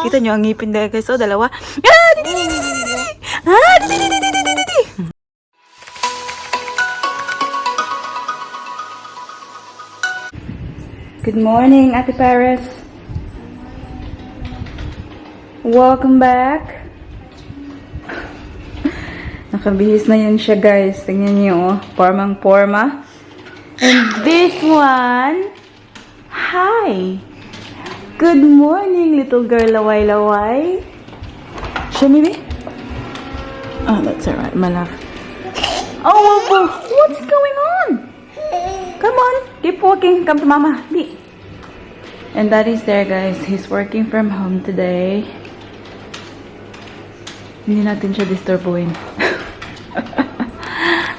Kita nyo ang ngipin dahil guys. So, dalawa. Good morning, Ate Paris. Welcome back. Nakabihis na yun siya, guys. Tingnan niyo, oh. Pormang-porma. And this one, hi. Good morning, little girl, laway-laway. Show me, baby. Oh, that's alright, my love. Oh, what's going on? Come on, keep walking. Come to mama. Be. And daddy's there, guys. He's working from home today. Hindi natin siya disturbuin.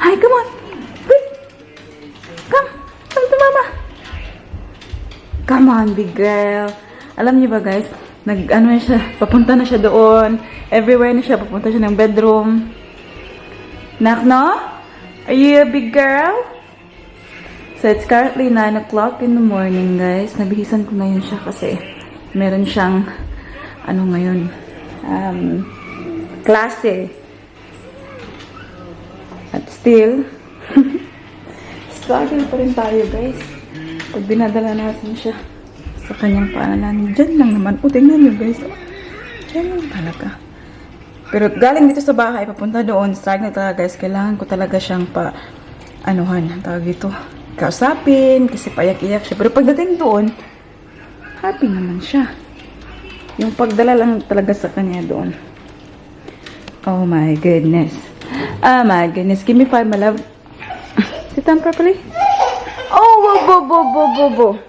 Hi, come on. Quick. Come to mama. Come on, big girl. Alam niyo ba, guys? Nag-ano siya, papunta na siya doon. Everywhere na siya, papunta siya ng bedroom. Knock, no? Are you a big girl? So, it's currently 9 o'clock in the morning, guys. Nabihisan ko ngayon siya kasi meron siyang, ano ngayon, klase. At still, struggle pa rin tayo, guys. Pag binadala natin siya sa kanyang paaralan. Diyan lang naman. O, tingnan nyo, guys. Diyan lang talaga. Pero galing dito sa bahay, papunta doon, struggle talaga, guys. Kailangan ko talaga siyang tawag ito, kausapin, kasi payak-iyak siya. Pero pagdating doon, happy naman siya. Yung pagdala lang talaga sa kanya doon. Oh my goodness. Oh my goodness. Give me 5, my love. Sit down properly. Oh, bo.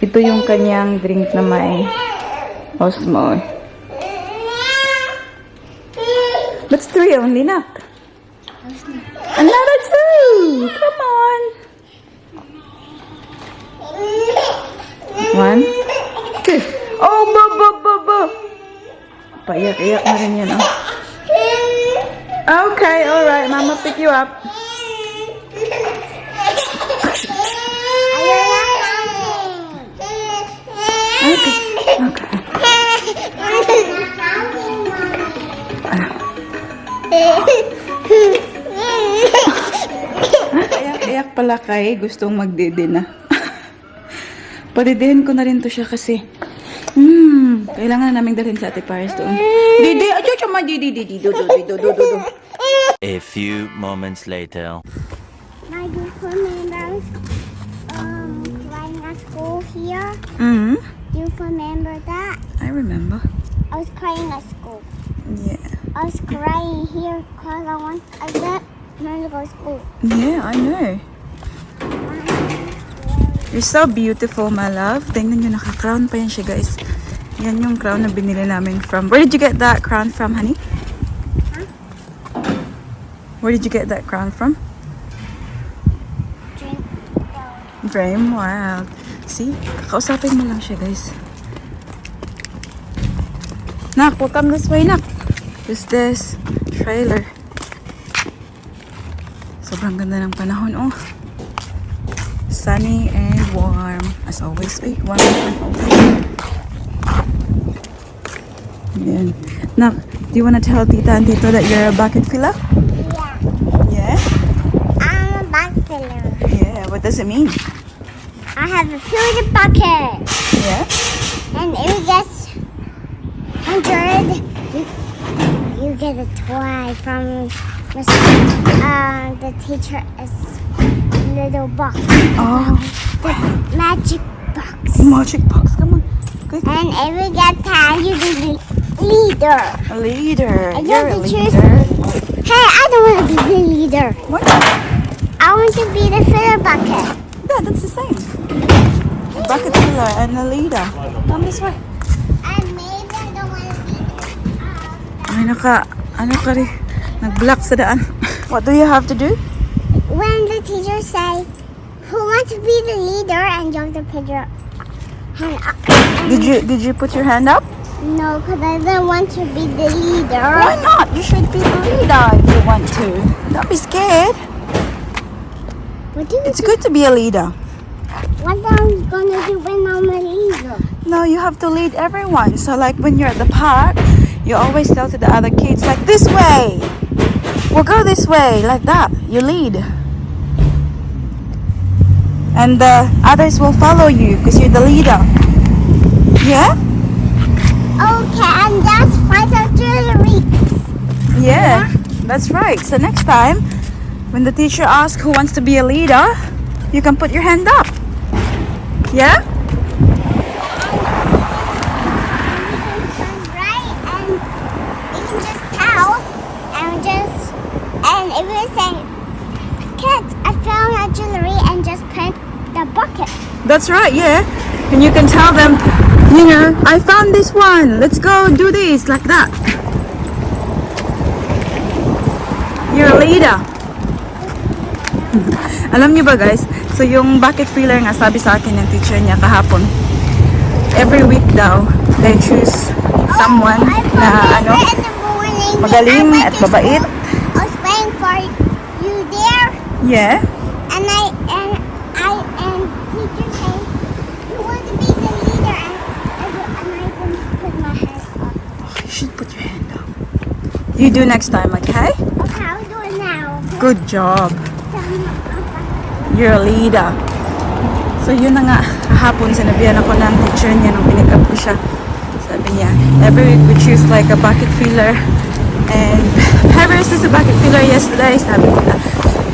Ito yung kanyang drink na may Osmo. That's 3 only, nak. Another 2! Come on! 1, 2. Oh, bo! Paiyak-iyak na rin yan, oh. Okay, alright. Mama pick you up. Okay. Iyak pala kay gustong magdede na. Padidihin ko na rin to siya kasi kailangan na naming dalhin sa Ate Paris doon. Didi, A few moments later. I just remember crying at school here. Mm-hmm. Do you remember that? I remember. I was crying at school. Yeah. I was crying here because I didn't want to go to school. Yeah, I know. You're so beautiful, my love. Tingnan nyo, naka-crown pa yan siya, guys. Yan yung crown na binili namin from... Where did you get that crown from, honey? Huh? Where did you get that crown from? Dream Wild. See? Kakausapin mo lang siya, guys. Nak, welcome this way, nak. Is this trailer? Sobrang ganda ng panahon, oh. Sunny and warm. As always. Ay, warm. Yan. Nak, do you want to tell Tita and Tito that you're a bucket filler? Yeah. Yeah? I'm a bucket filler. Yeah, what does it mean? I have a filled bucket. Yeah? And if it gets 100, you get a toy from the teacher is little box. Oh. The magic box. Magic box, come on. Quick. And if you get 10, you be the leader. A leader. I You're a have to choose. leader. Hey, I don't want to be the leader. What? I want to be the filler bucket. Yeah, that's the same. A bucket filler and a leader. Come this way. And maybe I don't want to be the... Ano ka rin? Nag-block sa daan. What do you have to do? When the teacher say, who wants to be the leader, and you have to put your hand up. Did you put your hand up? No, because I don't want to be the leader. Why not? You should be the leader if you want to. Don't be scared. What do you It's good to be a leader. What am I gonna do when I'm a leader? No, you have to lead everyone. So like when you're at the park, you always tell to the other kids like, this way. We'll go this way, like that. You lead. And the others will follow you because you're the leader. Yeah? Okay, and that's 5 weeks. Yeah, that's right. So next time, when the teacher asks who wants to be a leader, you can put your hand up. Yeah? Right, and you can just tell, and if you say, kids, I found a jewelry, and just put the bucket. That's right, yeah. And you can tell them, you know, I found this one. Let's go do this, like that. You're a leader. Alam niyo ba guys, so yung bucket filler nga sabi sa akin ng teacher niya kahapon, every week daw, they choose someone na ano, magaling at mabait. I was waiting for you there, Yeah. and teacher said, you want to be the leader, and I can put my hand up. You should put your hand up. You do next time, okay? Okay, I'll do it now. Good job. You're a leader. So yun na nga, kahapon sinabihan ako ng teacher niya nung pinikap ko siya. Sabi niya, every week we choose like a bucket filler. And Paris is a bucket filler yesterday. Sabi nila,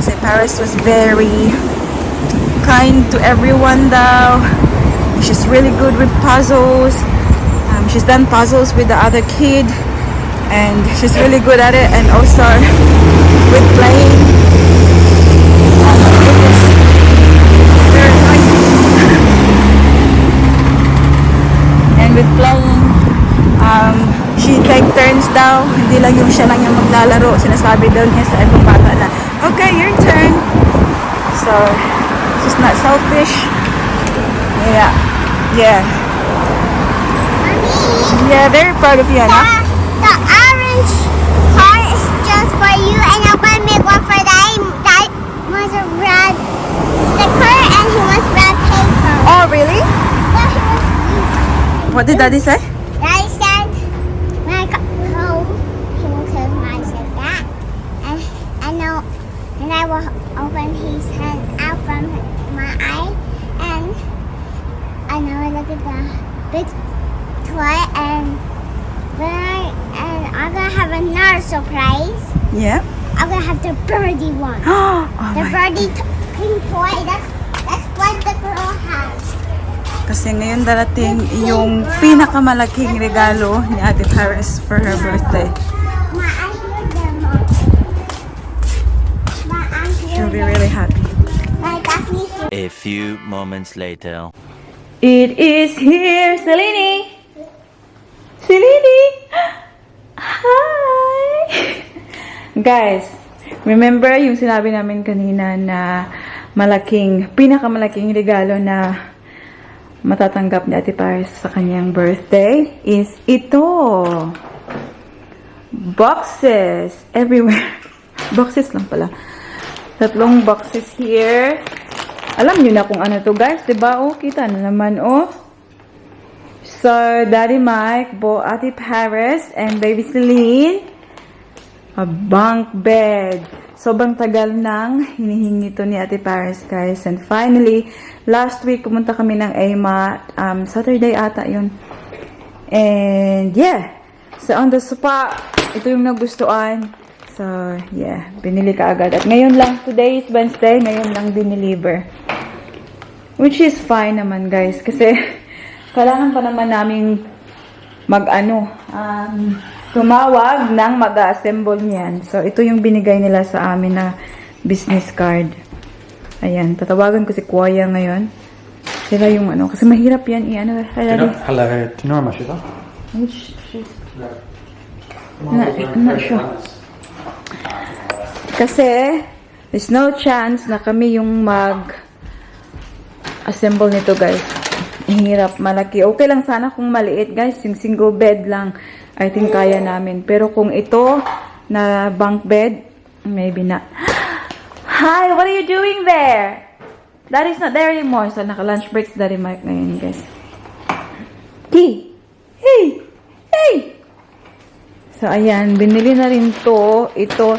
kasi Paris was very kind to everyone daw. She's really good with puzzles. She's done puzzles with the other kid. And she's really good at it. And also with playing. And with playing, she take turns daw. Hindi lang yung siya lang yung maglalaro. Sinasabi daw niya sa ibang bata na, okay, your turn. So, she's not selfish. Yeah. Yeah. Mommy, Yeah, very proud of you, Anna. the orange part is just for you, and I'm gonna make one for that was a red sticker, and he wants red paper. Oh, really? Yeah, he was. What did Daddy say? Daddy said when I got home, he will close my eyes like that, and I will open his hand out from my eye, and I will look at the big toy, and I'm gonna have another surprise. Yeah. I'm gonna have the birdie one. Oh The my. birdie pink toy. That's what the girl has. Kasi ngayon darating yung pinakamalaking regalo ni Ate Paris for her birthday. Ma, I hear them, Mom. Ma, I hear She'll be them. really happy. My Daphne hears. A few moments later. It is here, Selene! Selene! Hi! Guys, remember yung sinabi namin kanina na pinakamalaking regalo na matatanggap ni Ate Paris sa kanyang birthday is ito. Boxes everywhere. Boxes lang pala. 3 boxes here. Alam niyo na kung ano to guys, diba? Oh, kita na naman, oh. So, Daddy Mike bought Ate Paris and Baby Celine a bunk bed. Sobrang tagal nang hinihingi to ni Ate Paris, guys. And finally, last week, pumunta kami ng AMA. Saturday ata yun. And, yeah. So, on the spot, ito yung nagustuhan. So, yeah. Binili ka agad. At ngayon lang, today is Wednesday, ngayon lang dineliver. Which is fine naman, guys. Kasi, kailangan pa naman naming tumawag ng mag-assemble niyan. So, ito yung binigay nila sa amin na business card. Ayan, tatawagan ko si Kuya ngayon. Sila yung kasi mahirap yan i-ano. Hello, do you know how much is that? I'm not sure. Kasi, there's no chance na kami yung mag-assemble nito, guys. hirap malaki. Okay lang sana kung maliit, guys. Yung single bed lang, I think kaya namin. Pero kung ito, na bunk bed, maybe not. Hi, what are you doing there? Daddy's not there anymore. So, naka-lunch break si Daddy Mike ngayon, guys. Hey! Hey! Hey! So, ayan. Binili na rin to. Ito,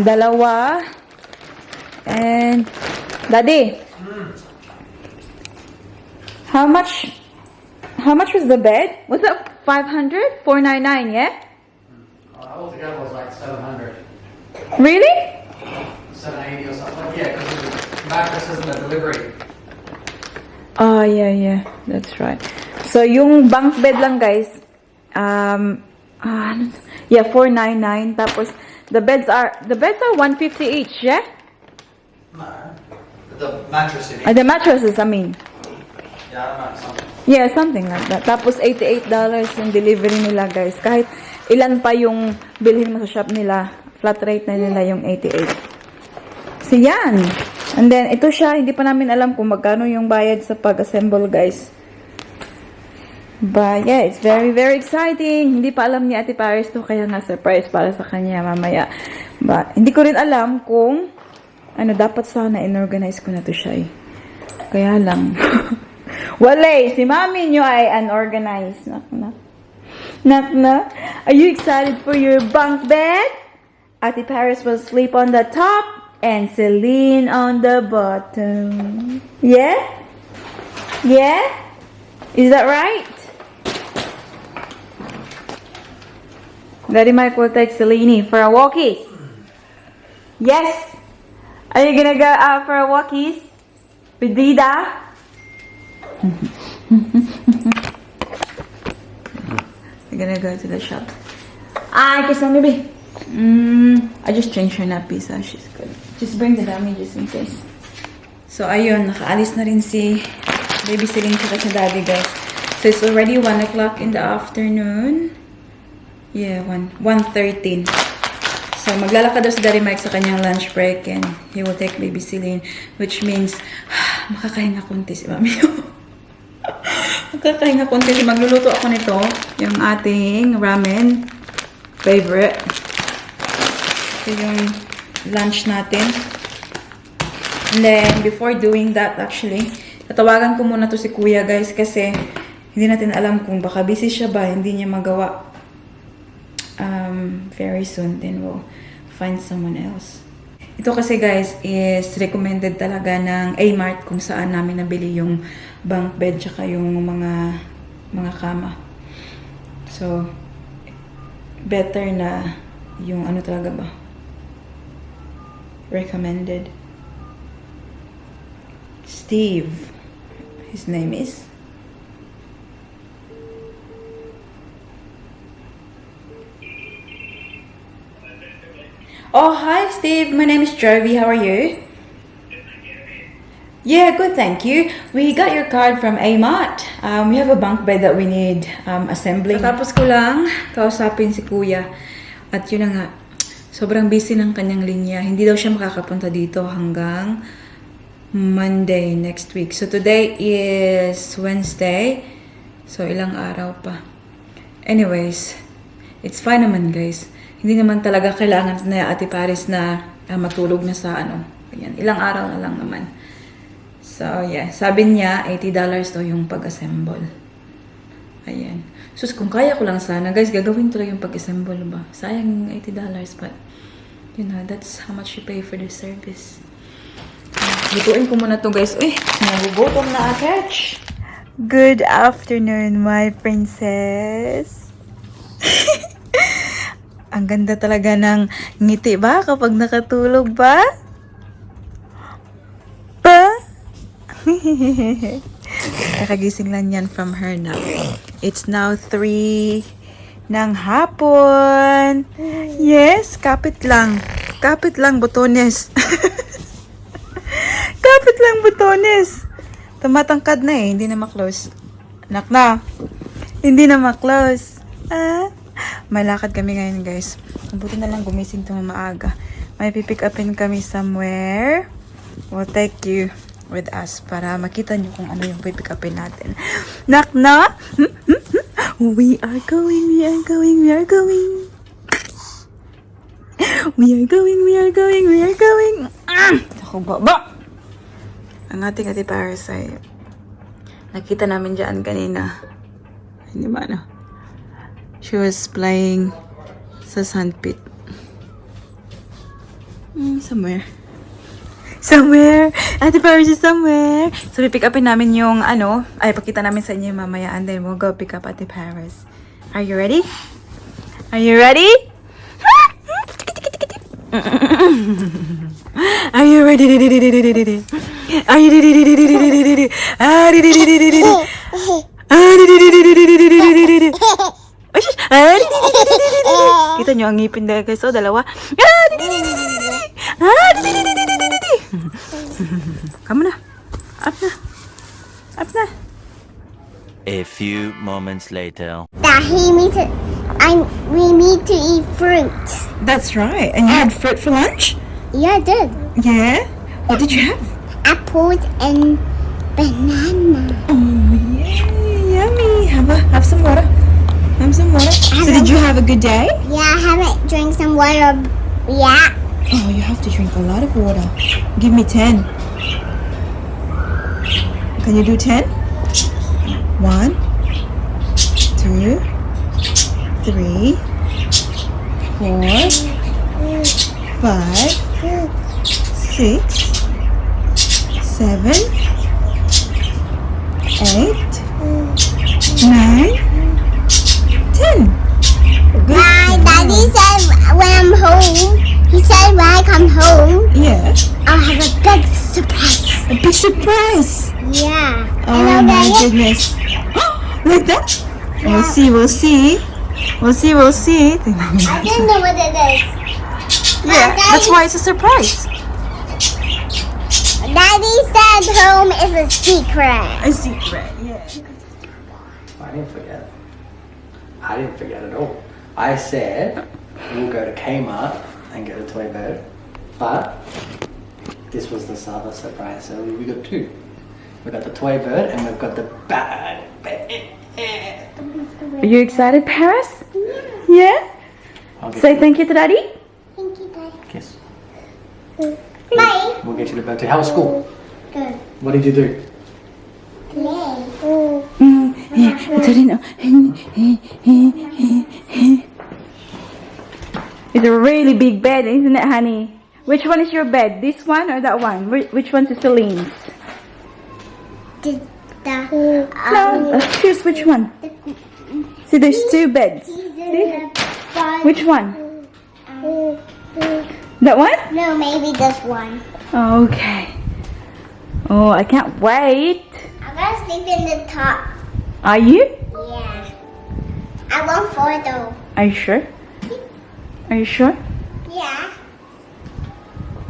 dalawa. And, Daddy, how much was the bed? Was it 500? 499, yeah? Altogether was like 700. Really? 780 or something. Yeah, because the mattress isn't a delivery. Oh, yeah. That's right. So, yung bunk bed lang, guys, yeah, 499. Tapos, the beds are 150 each, yeah? No. The mattress in it. The mattresses, I mean. Yeah, I don't know, something. Yeah, something like that. Tapos, $88 yung delivery nila, guys. Kahit ilan pa yung bilhin mo sa shop nila, flat rate na nila yung 88. So, yan. And then, ito siya. Hindi pa namin alam kung magkano yung bayad sa pag-assemble, guys. But, yeah, it's very, very exciting. Hindi pa alam ni Ate Paris to, kaya nga surprise para sa kanya mamaya. But, hindi ko rin alam kung dapat sana in-organize ko na to siya eh. Kaya lang. Wala si mami nyo ay unorganized. Nak. Are you excited for your bunk bed? Ate Paris will sleep on the top and Celine on the bottom. Yeah? Yeah? Is that right? Daddy Mike will take Celine for a walkie. Yes? Are you gonna go out for a walkies with Dida? We're gonna go to the shop. Kiss on baby. I just changed her nappy, so she's good. Just bring the dummy just in case. So, ayun, nakaalis na rin si baby Celine tsaka si Daddy, guys. So, it's already 1 o'clock in the afternoon. Yeah, 1:13. So, maglalakad daw si Daddy Mike sa kanyang lunch break and he will take baby Celine, which means makakahinga konti si mami. Magkakahinga konti. Magluluto ako nito. Yung ating ramen. Favorite. Ito yung lunch natin. And then, before doing that, actually, tatawagan ko muna to si Kuya, guys, kasi hindi natin alam kung baka busy siya ba, hindi niya magawa. Very soon, then we'll find someone else. Ito kasi, guys, is recommended talaga ng A-Mart kung saan namin nabili yung bunk bed tsaka yung mga kama. So, better na yung ano talaga ba? Recommended. Steve. His name is. Oh, hi, Steve. My name is Jovi. How are you? Yeah, good, thank you. We got your card from A-Mart. We have a bunk bed that we need assembling. Tapos ko lang kausapin si Kuya. At yun na nga, sobrang busy ng kanyang linya. Hindi daw siya makakapunta dito hanggang Monday next week. So today is Wednesday. So ilang araw pa. Anyways, it's fine naman, guys. Hindi naman talaga kailangan na Ate Paris na matulog na sa Ayan, ilang araw na lang naman. So, yeah. Sabi niya, $80 daw yung pag-assemble. Ayan. Sus, kung kaya ko lang sana, guys, gagawin ko lang yung pag-assemble ba? Sayang $80, but, you know, that's how much you pay for the service. Lutuin ko muna to, guys. Uy, nagugutom na attach. Good afternoon, my princess. Ang ganda talaga ng ngiti ba kapag nakatulog ba? Kakagising lang yan from her now. It's now 3 ng hapon. Yes, kapit lang. Kapit lang, botones. Kapit lang, botones. Tumatangkad na eh, hindi na ma-close. Anak na. Hindi na ma-close. May lakad kami ngayon, guys. Mabuti na lang gumising ito maaga. May pipick upin kami somewhere. We'll take you with us para makita nyo kung ano yung pipick upin natin. Knock, knock! We are going, we are going, we are going. We are going, we are going, we are going. Ako baba! Ang ating ati Parasite. Nakita namin dyan kanina. Hindi ba na? She was playing sa sandpit. Somewhere. Somewhere! Ate Paris is somewhere! So, pipick upin namin yung pakita namin sa inyo mamaya and then we'll go pick up Ate Paris. Are you ready? Are you ready? Are you ready? Are you ready? Kita nyo ang ngipin dahil guys. So, dalawa. Come na. Up na. Up na. A few moments later. We need to eat fruit. That's right. And you had fruit for lunch? Yeah, I did. Yeah? What did you have? Apples and banana. Oh, yeah. Yummy. Have some water. Have some water. So did you have a good day? Yeah, I haven't drank some water. Yeah. Oh, you have to drink a lot of water. Give me 10. Can you do 10? 1, 2, 3, 4, 5, 6, 7, 8, 9, 10. Good. My daddy said when I'm home, he said when I come home, Yeah. I'll have a big surprise. A big surprise. Yeah. Oh And my I'll get it. goodness. Like that? We'll see, we'll see. We'll see, we'll see. I don't know what it is. Yeah, that's why it's a surprise. Daddy said home is a secret. A secret, yeah. I didn't forget. I didn't forget at all. I said we'll go to Kmart and get a toy bird, but this was the other surprise. So we got two. We got the toy bird and we've got the bad bird. Are you excited, Paris? Yeah? I'll get Say you. thank you to Daddy. Thank you, Daddy. Kiss. Bye. We'll get you the bird too. How was school? Good. What did you do? Play. It's a really big bed, isn't it, honey? Which one is your bed? This one or that one? Which one's Celine's? No, choose which one. See, there's two beds. See? Which one? That one? No, maybe this one. Okay. Oh, I can't wait. I'm gonna sleep in the top. Are you? Yeah. I want four though. Are you sure? Are you sure? Yeah.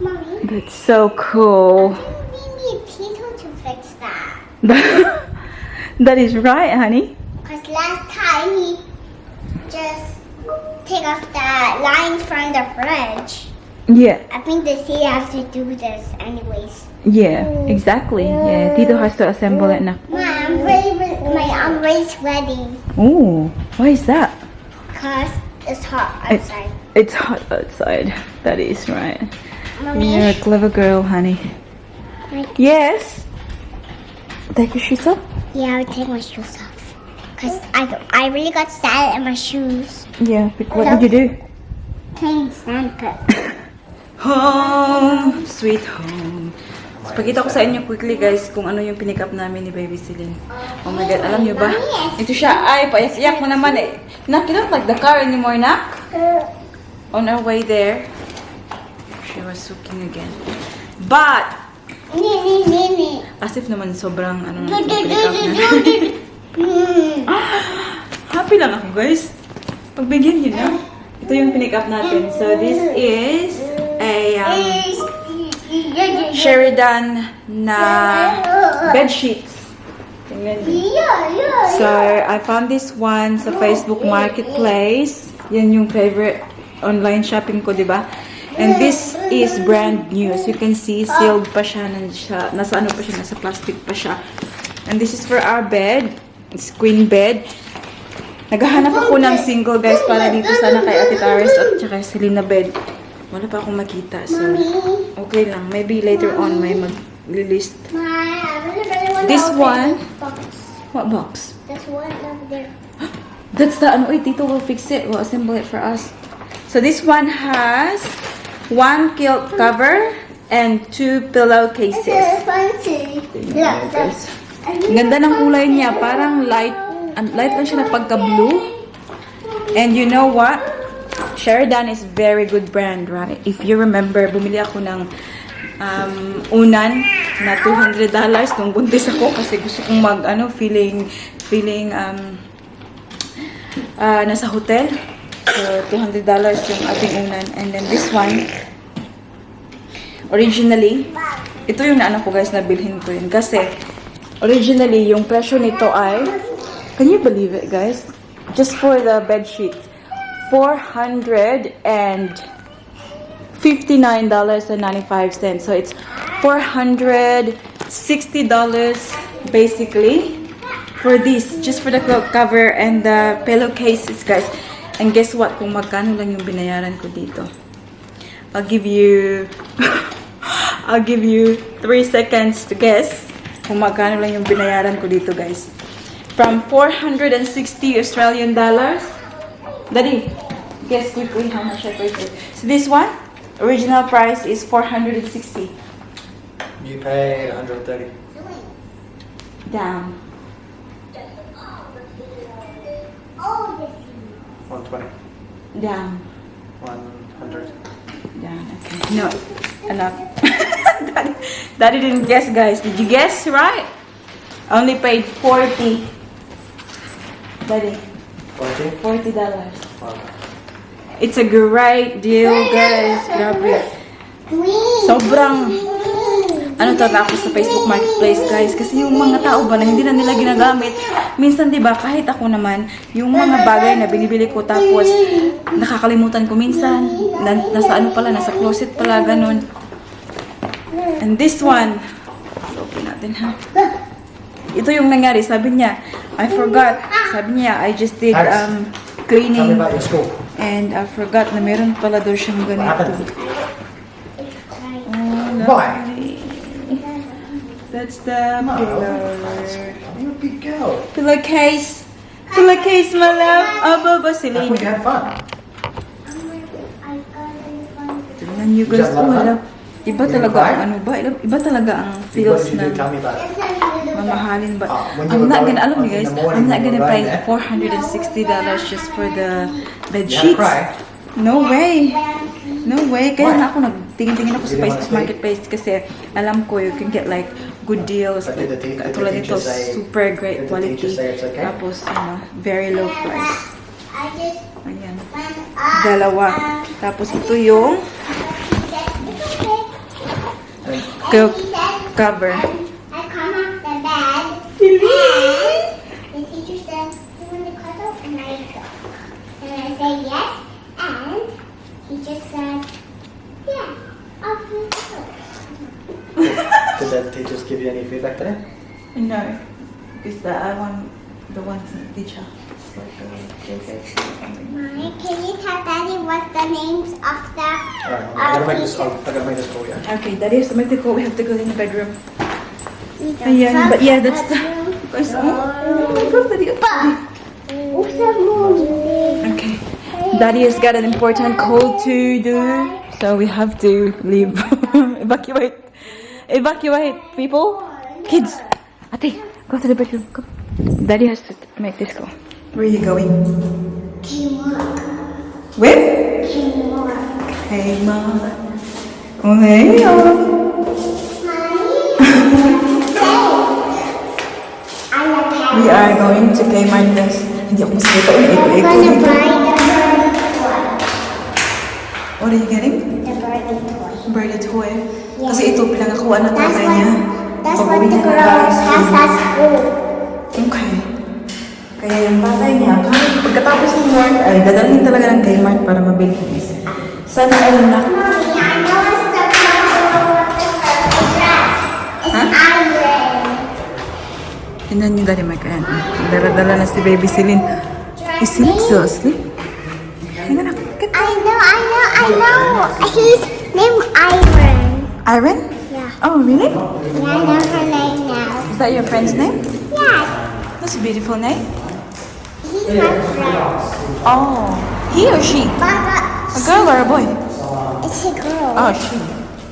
Mommy, That's so cool. we need Tito to fix that. That is right, honey. Cause last time he just take off the lines from the fridge. Yeah, I think the he has to do this anyways. yeah, exactly. Yeah, Tito has to assemble it now. My I'm really sweating Oh, why is that? cause it's hot outside. It's hot outside. That is right. Mommy, You're a clever girl, honey. Yes. Take your shoes off. yeah, I'll take my shoes off. Cause I really got sad in my shoes. Yeah. What did you do? Playing sandpit. Home, sweet home. So, pakita ko sa inyo quickly guys kung ano yung pinick up namin ni Baby Celine. Oh my God, alam nyo ba? Ito siya, ay, paiyak mo naman eh. Nak, you don't like the car anymore, Nak? On our way there, she was soaking again. But, Nini. as if naman sobrang, ano, yung pinick up namin. Happy lang ako guys. Pagbigyan nyo na. Ito yung pinick up natin. So, this is a, Sheridan na bed sheets. Tingnan niyo. So, I found this one sa Facebook Marketplace. Yan yung favorite online shopping ko, di ba? And this is brand new. As you can see, sealed pa siya. Nasa ano pa siya, nasa plastic pa siya. And this is for our bed. It's queen bed. Naghahanap ako ng single, guys, para dito sana kay Ate Taris at saka Selena bed. Wala pa akong makita. So, okay lang. Maybe later on may mag-list. This one. What box? That's one over there. That's the, ano, Tito will fix it. We'll assemble it for us. So this one has 1 quilt cover and 2 pillowcases. Fancy. Yeah, guys. Ganda ng kulay niya. Parang light lang siya na pagka-blue. And you know what? Sheridan is very good brand, right? If you remember, bumili ako ng unan na $200 nung buntis ako kasi gusto kong feeling nasa hotel. So, $200 yung ating unan. And then this one, originally, ito yung naano ko, guys, nabilhin ko yun. Kasi, originally, yung presyo nito ay, can you believe it, guys? Just for the bed sheets, $459.95. So, it's $460 basically for this, just for the quilt cover and the pillowcases, guys. And guess what? Kung magkano lang yung binayaran ko dito. I'll give you 3 seconds to guess kung magkano lang yung binayaran ko dito, guys. From 460 Australian dollars. Daddy, guess quickly how much I paid for it. So this one, original price is 460. You paid 130. Down. 120. Down. 100. Down. Okay. No, enough. Daddy didn't guess, guys. Did you guess right? I only paid 40. Daddy. 40? $40. Wow. It's a great deal, guys. Grabe. Sobrang talaga ako sa Facebook Marketplace, guys. Kasi yung mga tao ba na hindi na nila ginagamit, minsan, di ba, kahit ako naman, yung mga bagay na binibili ko tapos nakakalimutan ko minsan, nasa ano pala, nasa closet pala, ganun. And this one, open natin, ha? Ito yung nangyari, sabi niya, I forgot. Sabi niya, I just did cleaning. Tell me about your school. And I forgot na meron pala daw siyang What ganito. happened? Oh, Why? that's the pillow. You're a big girl. Pillowcase. Pillowcase, my love. Baba, I thought you Selena. had fun. Tignan niyo, guys. Just love Wala. that? Iba talaga ang ano ba? Iba talaga ang What feels did you na do? Tell me about it. mamahalin ba? When you I'm were not going gonna, alam niyo guys, in the morning, I'm not you were gonna pay going $460 just for the bed You had to sheets. cry. No way. No way. Kaya Why? na ako nagtingin-tingin ako sa You didn't Facebook wanna Marketplace kasi alam ko you can get like good deals. But did the te- Katulad did the nito, teacher say- super great did the quality. teacher say it's okay? Tapos, very low price. I just Ayan. went up. Dalawa. Tapos ito yung And quilt cover. I come off the bed. And the teacher said, "You want to cuddle?" And I say yes. And he just said, "Yeah, I'll cuddle." did the teachers give you any feedback today? No. Is that I want the ones in the teacher. It's like Mommy, can you tell Daddy what the names of the Alright, I gotta make this call. I gotta make this call, yeah. Okay, Daddy has to make the call. We have to go in the bedroom. the Ayan, but yeah, that's the... bathroom? Guys, oh my God, Daddy. What's the movie? Okay. Daddy has got an important call to do, so we have to leave. Evacuate. Evacuate, people. Kids. Ate, go to the bedroom. Go. Daddy has to make this call. Where are you going? Teamwork. Where? Teamwork. Hey, Mom. Oh, hey, We are going to Kmart, guys. Hindi ako masakita. I'm gonna buy the Barbie toy. What are you getting? The Barbie toy. Birdie toy. Kasi ito, pinangakuha ng That's tatay what, niya. that's what Pag-uwi the niya ng girls bahay. has at school. Okay. Kaya yung tatay niya, pagkatapos ng work, ay dadalhin talaga ng Kmart para mabili. Sana alam na. Tingnan niyo dali may kaya. Dala-dala na si baby Celine. Is Celine still asleep? Hang on. I know. He's named Iron. Iron? Yeah. Oh, really? Yeah, I know her name now. Is that your friend's name? Yeah. That's a beautiful name. He's my friend. Oh, he or she? But A girl or a boy? it's a girl. Oh, she.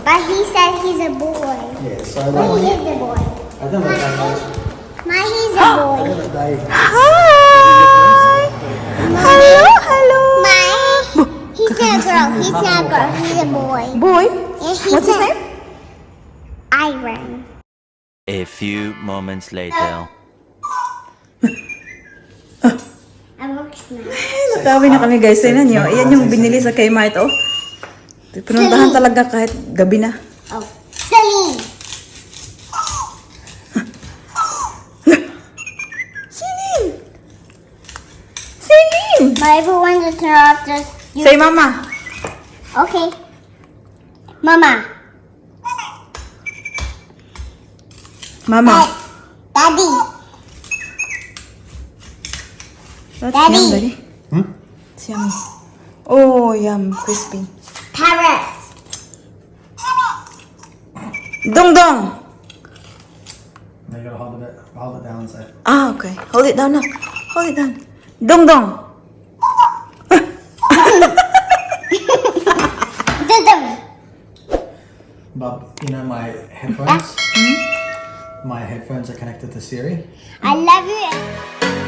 But he said he's a boy. Yeah, so But he is a boy. I don't know what He's a boy. they Hi! Hello. He's not a girl. He's not a girl. He's a boy. Boy? And he's What's his a- name? Iron. A few moments later. I works now. Natawi na kami guys. Tignan nyo. Yan yung binili sa Kmart. Oh. Pinuntahan talaga kahit gabi na. Oh, Celine. Celine! But everyone to turn off just you. Say mama. Okay. Mama. Mama. Daddy. That's Daddy. yum, Daddy. It's yummy. Oh, yum. Crispy. Paris. Dong dong. Now you gotta hold it down and say. Ah, okay. Hold it down now. Hold it down. Dong dong. Dum-dum. But you know my headphones? My headphones are connected to Siri. I love you.